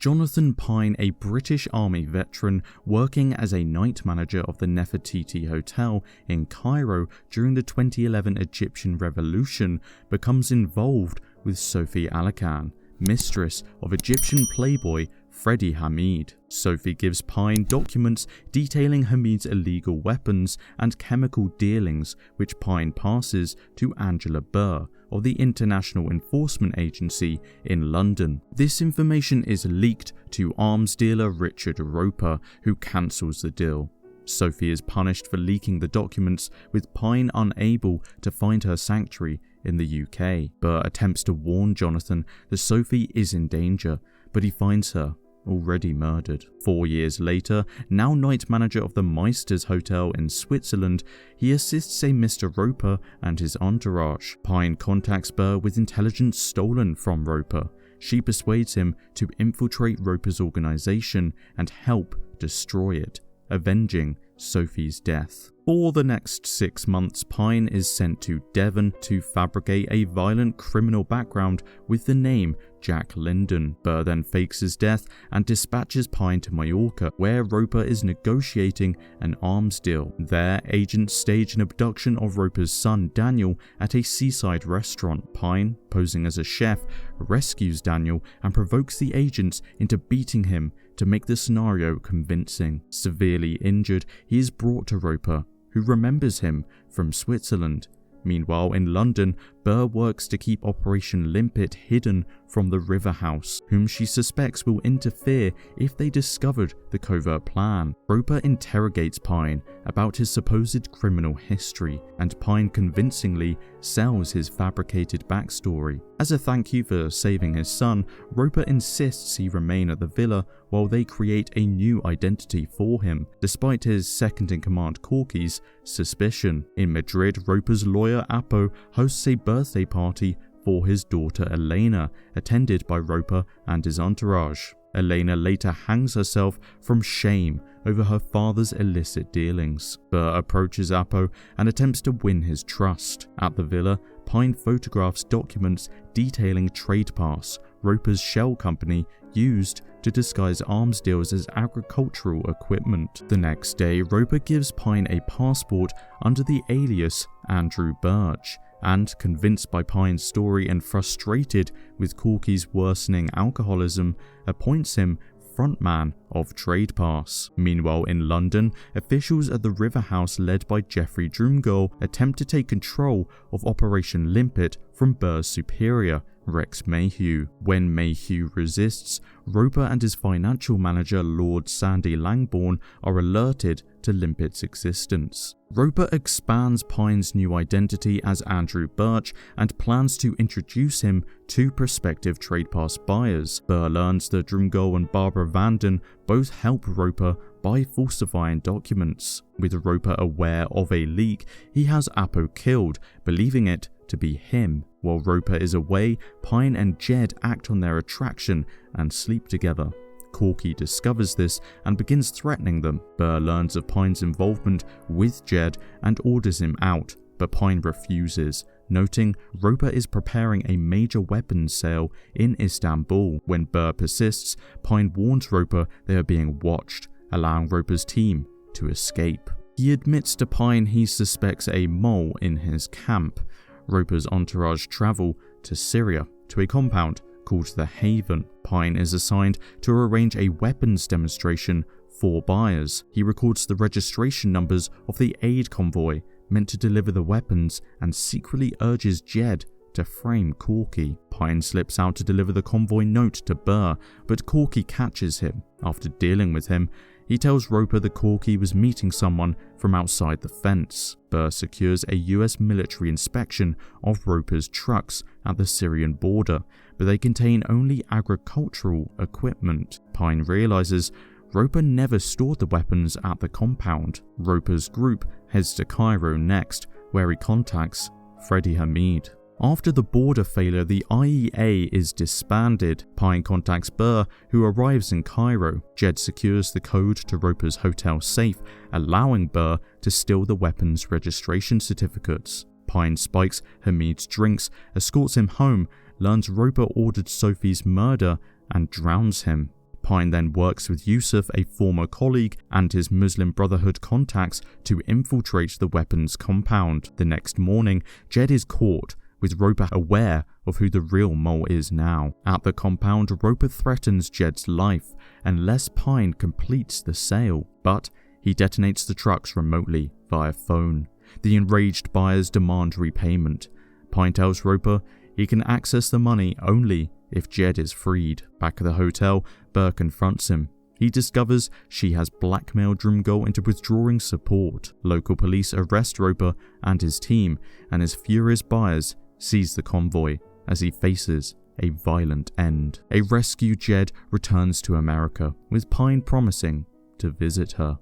Jonathan Pine, a British Army veteran working as a night manager of the Nefertiti Hotel in Cairo during the 2011 Egyptian Revolution, becomes involved with Sophie Alakan, mistress of Egyptian playboy Freddie Hamid. Sophie gives Pine documents detailing Hamid's illegal weapons and chemical dealings, which Pine passes to Angela Burr of the International Enforcement Agency in London. This information is leaked to arms dealer Richard Roper, who cancels the deal. Sophie is punished for leaking the documents, with Pine unable to find her sanctuary in the UK. Burr attempts to warn Jonathan that Sophie is in danger, but he finds her already murdered. 4 years later, now night manager of the Meisters Hotel in Switzerland, he assists a Mr. Roper and his entourage. Pine contacts Burr with intelligence stolen from Roper. She persuades him to infiltrate Roper's organization and help destroy it, avenging Sophie's death. For the next 6 months, Pine is sent to Devon to fabricate a violent criminal background with the name Jack Linden. Burr then fakes his death and dispatches Pine to Mallorca, where Roper is negotiating an arms deal. There, agents stage an abduction of Roper's son Daniel at a seaside restaurant. Pine, posing as a chef, rescues Daniel and provokes the agents into beating him to make the scenario convincing. Severely injured, he is brought to Roper, who remembers him from Switzerland. Meanwhile, in London, Burr works to keep Operation Limpet hidden from the River House, whom she suspects will interfere if they discovered the covert plan. Roper interrogates Pine about his supposed criminal history, and Pine convincingly sells his fabricated backstory. As a thank you for saving his son, Roper insists he remain at the villa while they create a new identity for him, despite his second-in-command Corky's suspicion. In Madrid, Roper's lawyer Apo hosts a birthday party for his daughter Elena, attended by Roper and his entourage. Elena later hangs herself from shame over her father's illicit dealings. Burr approaches Apo and attempts to win his trust. At the villa, Pine photographs documents detailing Trade Pass, Roper's shell company used to disguise arms deals as agricultural equipment. The next day, Roper gives Pine a passport under the alias Andrew Birch, and convinced by Pine's story and frustrated with Corky's worsening alcoholism, appoints him frontman of Trade Pass. Meanwhile, in London, officials at the River House led by Geoffrey Drumgoole attempt to take control of Operation Limpet from Burr's superior, Rex Mayhew. When Mayhew resists, Roper and his financial manager Lord Sandy Langbourne are alerted to Limpet's existence. Roper expands Pine's new identity as Andrew Birch and plans to introduce him to prospective Trade Pass buyers. Burr learns that Drumgoole and Barbara Vanden both help Roper by falsifying documents. With Roper aware of a leak, he has Apo killed, believing it to be him. While Roper is away, Pine and Jed act on their attraction and sleep together. Corky discovers this and begins threatening them. Burr learns of Pine's involvement with Jed and orders him out, but Pine refuses, noting Roper is preparing a major weapons sale in Istanbul. When Burr persists, Pine warns Roper they are being watched, allowing Roper's team to escape. He admits to Pine he suspects a mole in his camp. Roper's entourage travel to Syria, to a compound called the Haven. Pine is assigned to arrange a weapons demonstration for buyers. He records the registration numbers of the aid convoy meant to deliver the weapons and secretly urges Jed to frame Corky. Pine slips out to deliver the convoy note to Burr, but Corky catches him. After dealing with him, he tells Roper that Corky was meeting someone from outside the fence. Burr secures a US military inspection of Roper's trucks at the Syrian border, but they contain only agricultural equipment. Pine realizes Roper never stored the weapons at the compound. Roper's group heads to Cairo next, where he contacts Freddie Hamid. After the border failure, the IEA is disbanded. Pine contacts Burr, who arrives in Cairo. Jed secures the code to Roper's hotel safe, allowing Burr to steal the weapons registration certificates. Pine spikes Hamid's drinks, escorts him home, learns Roper ordered Sophie's murder, and drowns him. Pine then works with Yusuf, a former colleague, and his Muslim Brotherhood contacts to infiltrate the weapons compound. The next morning, Jed is caught, with Roper aware of who the real mole is now. At the compound, Roper threatens Jed's life unless Pine completes the sale, but he detonates the trucks remotely via phone. The enraged buyers demand repayment. Pine tells Roper he can access the money only if Jed is freed. Back at the hotel, Burr confronts him. He discovers she has blackmailed Drumgold into withdrawing support. Local police arrest Roper and his team, and his furious buyers seize the convoy as he faces a violent end. A rescued Jed returns to America, with Pine promising to visit her.